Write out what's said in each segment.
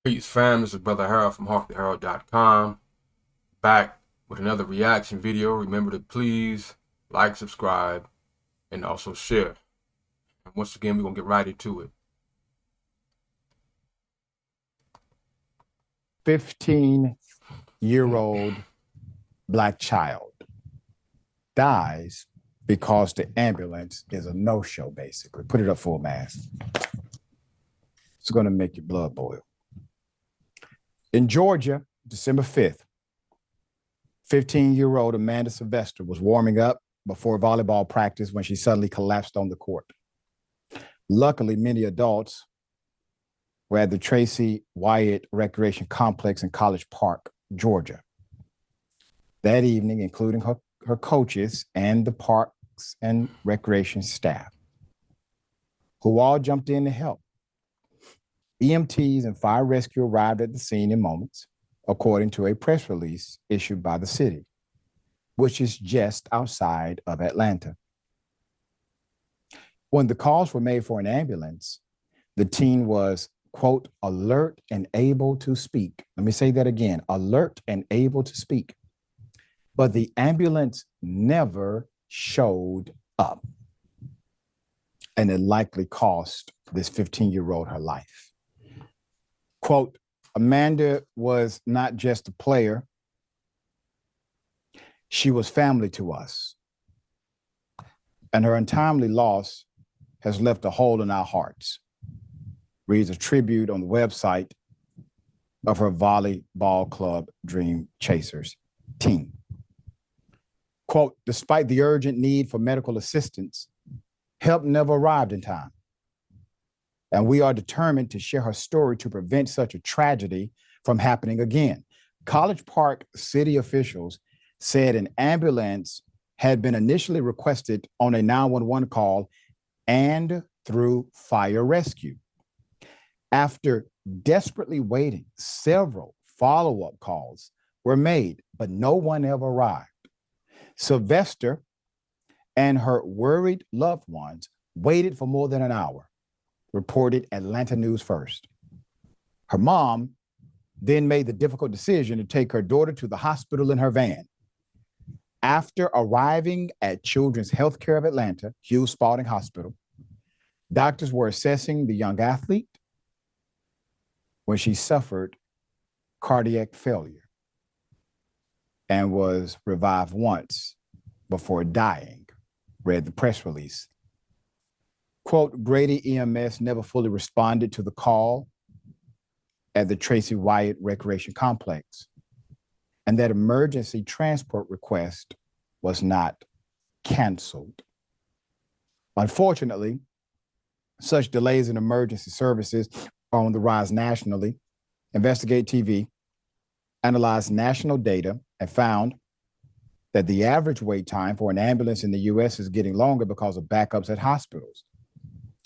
Peace fam, this is Brother Harold from HawkTheHerald.com, back with another reaction video. Remember to please like, subscribe, and also share. And once again, we're going to get right into it. 15-year-old Black child dies because the ambulance is a no-show, basically. Put it up full mass. It's going to make your blood boil. In Georgia, December 5th, 15-year-old Amanda Sylvester was warming up before volleyball practice when she suddenly collapsed on the court. Luckily, many adults were at the Tracy Wyatt Recreation Complex in College Park, Georgia. That evening, including her coaches and the parks and recreation staff, who all jumped in to help. EMTs and fire rescue arrived at the scene in moments, according to a press release issued by the city, which is just outside of Atlanta. When the calls were made for an ambulance, the teen was, quote, alert and able to speak. Let me say that again, alert and able to speak. But the ambulance never showed up. And it likely cost this 15-year-old her life. Quote, Amanda was not just a player. She was family to us. And her untimely loss has left a hole in our hearts, reads a tribute on the website of her volleyball club Dream Chasers team. Quote, despite the urgent need for medical assistance, help never arrived in time. And we are determined to share her story to prevent such a tragedy from happening again. College Park city officials said an ambulance had been initially requested on a 911 call and through fire rescue. After desperately waiting, several follow-up calls were made, but no one ever arrived. Sylvester and her worried loved ones waited for more than an hour, reported Atlanta News First. Her mom then made the difficult decision to take her daughter to the hospital in her van. After arriving at Children's Healthcare of Atlanta, Hughes Spalding Hospital, doctors were assessing the young athlete when she suffered cardiac failure and was revived once before dying, read the press release. Quote, Grady EMS never fully responded to the call at the Tracy Wyatt Recreation Complex, and that emergency transport request was not canceled. Unfortunately, such delays in emergency services are on the rise nationally. Investigate TV analyzed national data and found that the average wait time for an ambulance in the US is getting longer because of backups at hospitals.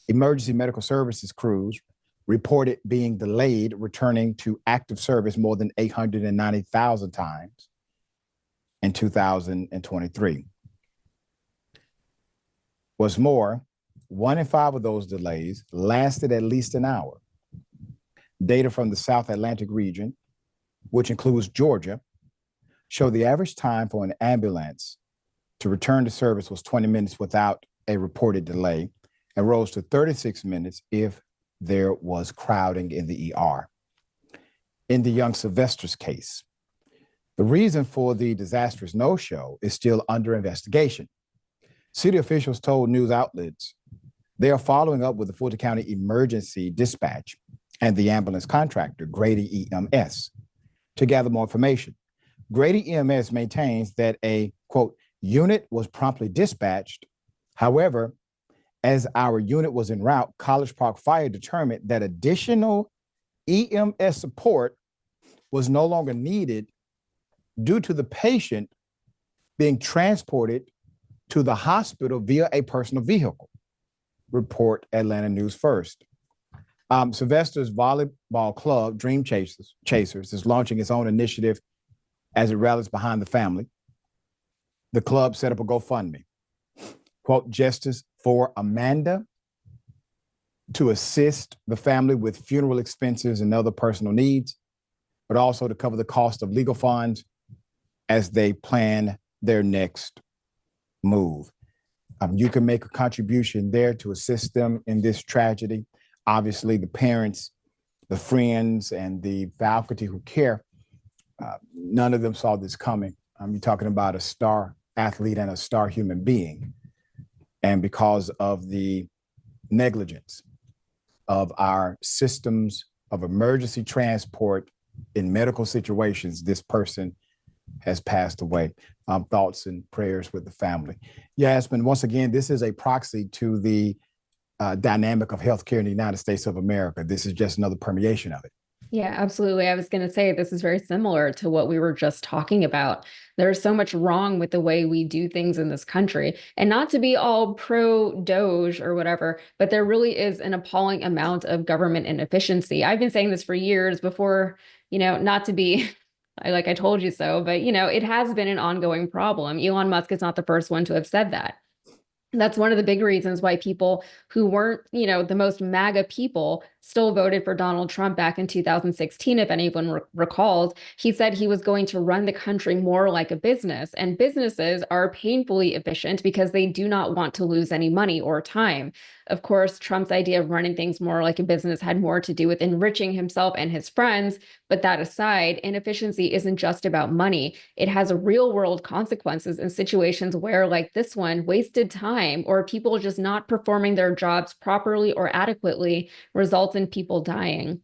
Emergency medical services crews reported being delayed returning to active service more than 890,000 times in 2023. What's more, 1 in 5 of those delays lasted at least an hour. Data from the South Atlantic region, which includes Georgia, show the average time for an ambulance to return to service was 20 minutes without a reported delay, and rose to 36 minutes if there was crowding in the ER. In the young Sylvester's case, the reason for the disastrous no-show is still under investigation. City officials told news outlets they are following up with the Fulton County Emergency Dispatch and the ambulance contractor, Grady EMS, to gather more information. Grady EMS maintains that a, quote, unit was promptly dispatched. However, as our unit was en route, College Park Fire determined that additional EMS support was no longer needed due to the patient being transported to the hospital via a personal vehicle, report Atlanta News First. Sylvester's volleyball club, Dream Chasers, is launching its own initiative as it rallies behind the family. The club set up a GoFundMe. Quote, Justice for Amanda, to assist the family with funeral expenses and other personal needs, but also to cover the cost of legal funds as they plan their next move. You can make a contribution there to assist them in this tragedy. Obviously, the parents, the friends, and the faculty who care, none of them saw this coming. You're talking about a star athlete and a star human being. And because of the negligence of our systems of emergency transport in medical situations, this person has passed away. Thoughts and prayers with the family. Yasmin, once again, this is a proxy to the dynamic of healthcare in the United States of America. This is just another permeation of it. Yeah, absolutely. I was going to say this is very similar to what we were just talking about. There's so much wrong with the way we do things in this country. And not to be all pro Doge or whatever, but there really is an appalling amount of government inefficiency. I've been saying this for years before, not to be like I told you so, but it has been an ongoing problem. Elon Musk is not the first one to have said that. That's one of the big reasons why people who weren't, the most MAGA people still voted for Donald Trump back in 2016. If anyone recalls, he said he was going to run the country more like a business, and businesses are painfully efficient because they do not want to lose any money or time. Of course, Trump's idea of running things more like a business had more to do with enriching himself and his friends. But that aside, inefficiency isn't just about money. It has real world consequences in situations where, like this one, wasted time or people just not performing their jobs properly or adequately results in people dying.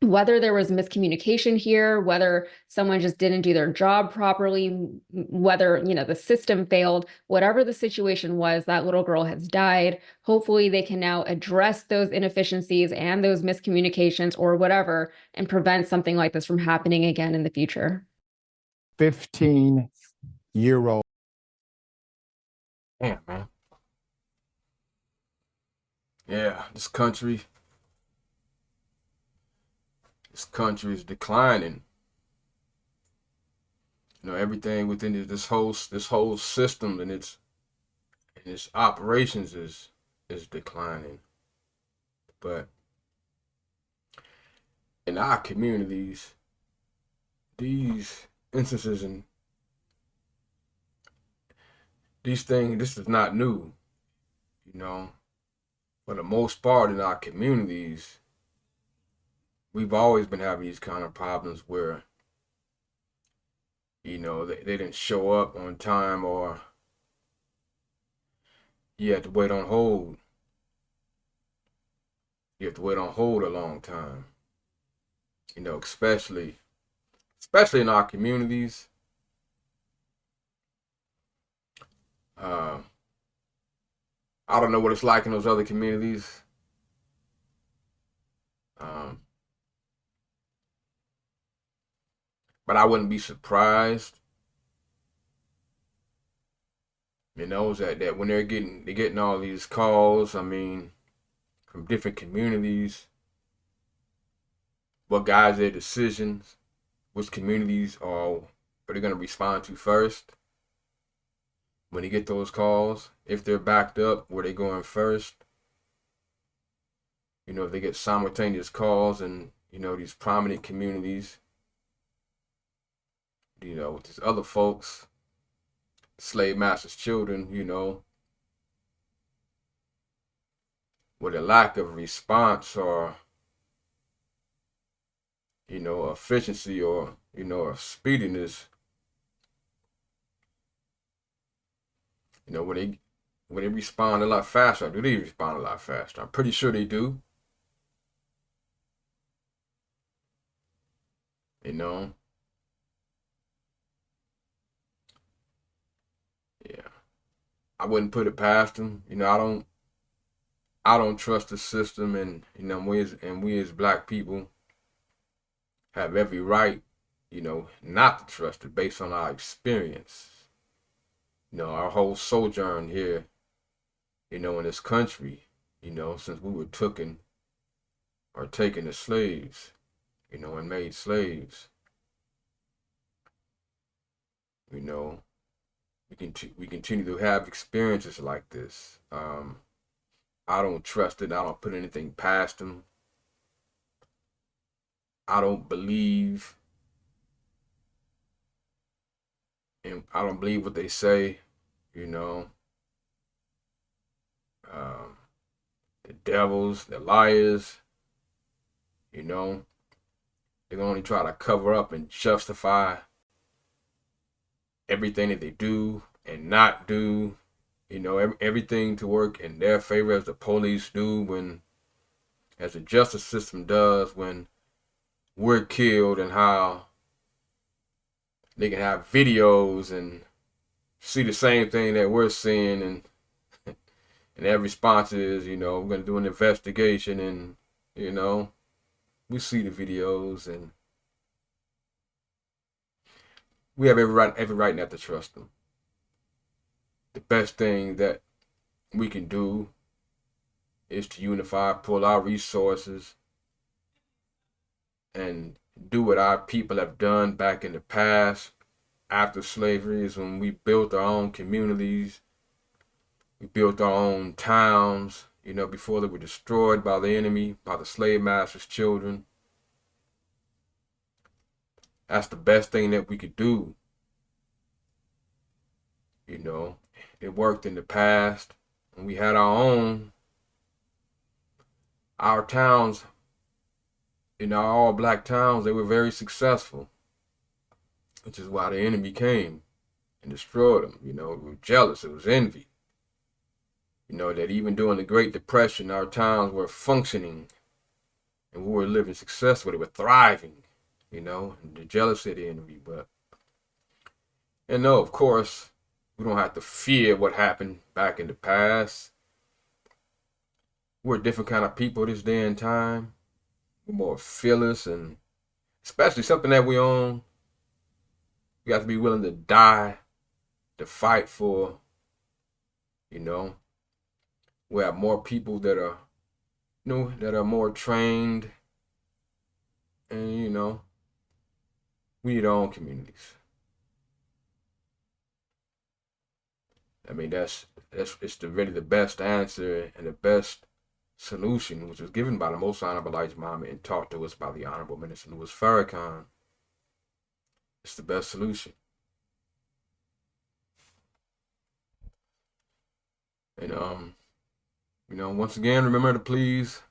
Whether there was miscommunication here, whether someone just didn't do their job properly, whether, the system failed, whatever the situation was, that little girl has died. Hopefully they can now address those inefficiencies and those miscommunications or whatever and prevent something like this from happening again in the future. 15-year-old. Damn, man. Yeah, this country is declining. Everything within this whole system and its operations is declining. But in our communities, these instances and these things, this is not new. For the most part in our communities, we've always been having these kind of problems where, they didn't show up on time, or you had to wait on hold. You have to wait on hold a long time. Especially in our communities. I don't know what it's like in those other communities. But I wouldn't be surprised, that when they're getting all these calls, from different communities, what guides their decisions, which communities are they going to respond to first when they get those calls. If they're backed up, where they going first? If they get simultaneous calls in, these prominent communities, with these other folks, slave masters' children, with a lack of response or, efficiency or, speediness, when they respond a lot faster. Do they respond a lot faster? I'm pretty sure they do. Yeah, I wouldn't put it past them. I don't trust the system, and we as black people have every right, not to trust it based on our experience. Our whole sojourn here, in this country, since we were taken as slaves, and made slaves. We continue to have experiences like this. I don't trust it. I don't put anything past them. I don't believe, and I don't believe what they say, you know. Um, the devils, the liars, you know, they're only try to cover up and justify everything that they do and not do, you know, everything to work in their favor, as the police do, when, as the justice system does when we're killed, and how they can have videos and see the same thing that we're seeing, and their response is, you know, we're going to do an investigation, and, you know, we see the videos, and we have every right not to trust them. The best thing that we can do is to unify, pull our resources, and do what our people have done back in the past after slavery, is when we built our own communities, we built our own towns, you know, before they were destroyed by the enemy, by the slave master's children. That's the best thing that we could do. You know, it worked in the past when we had our towns, you know, all black towns, they were very successful, which is why the enemy came and destroyed them. You know, we were jealous, it was envy. You know, that even during the Great Depression, our towns were functioning and we were living successfully, we were thriving, you know, and the jealousy, the envy. But, and no, of course, we don't have to fear what happened back in the past. We're a different kind of people this day and time. We're more fearless, and especially something that we own, we have to be willing to die to fight for, you know. We have more people that are, you know, that are more trained, and, you know, we need our own communities. I mean, it's really the best answer and the best solution, which was given by the Most Honorable Elijah Muhammad and taught to us by the Honorable Minister Louis Farrakhan. It's the best solution. And you know, once again, remember to please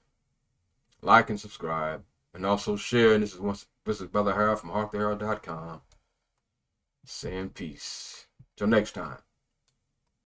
like and subscribe, and also share. And this is Brother Harold from HawkTheHerald.com, saying peace. Till next time.